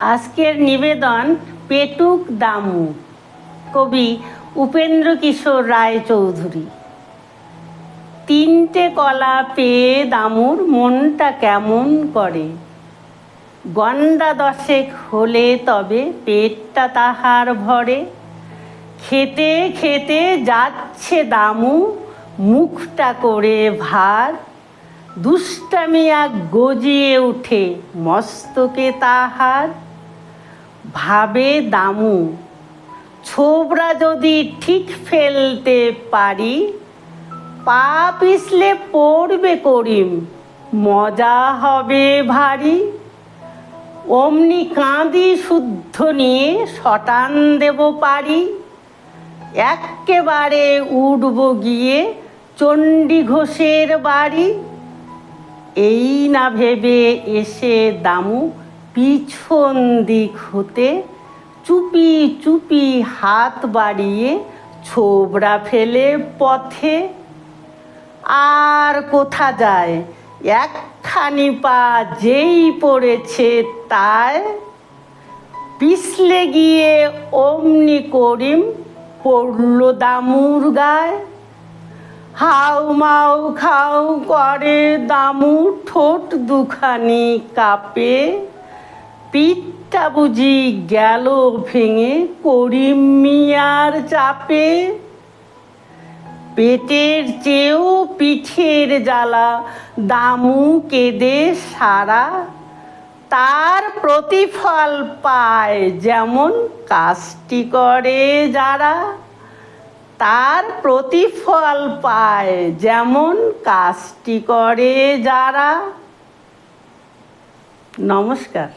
আজকের নিবেদন পেটুক দামু, কবি উপেন্দ্র কিশোর রায়চৌধুরী। তিনটে কলা পেয়ে দামুর মনটা কেমন করে, গন্ডা দশেক হলে তবে পেটটা তাহার ভরে। খেতে খেতে যাচ্ছে দামু মুখটা করে ভার, দুষ্টামি এক গজিয়ে উঠে মস্তকে তাহার। ভাবে দামু, ছোবরা যদি ঠিক ফেলতে পারি, পা পিছলে পড়বে করিম, মজা হবে ভারী। অমনি কাঁদি শুদ্ধ নিয়ে শটান দেব পারি, এক্কেবারে উঠব গিয়ে চণ্ডী ঘোষের বাড়ি। এই না ভেবে এসে দামু পিছন দিক হতে চুপি চুপি হাত বাড়িয়ে ছোবরা ফেলে পথে। আর কোথা যায়, একখানি পা যেই পড়েছে তায়, পিছলে গিয়ে অমনি করিম পড়ল দামুর গায়ে। হাউ মাউ খাউ করে দামু, ঠোঁট দুখানি কাঁপে, পিঠটা বুঝি গেল ভেঙে করিম মিয়ার চাপে। পেটের চেয়েও পিঠের জ্বালা দামু কেঁদে সারা, তার প্রতিফল পায় যেমন কাজটি করে যারা। তার প্রতিফল পায় যেমন কাজটি করে যারা। নমস্কার।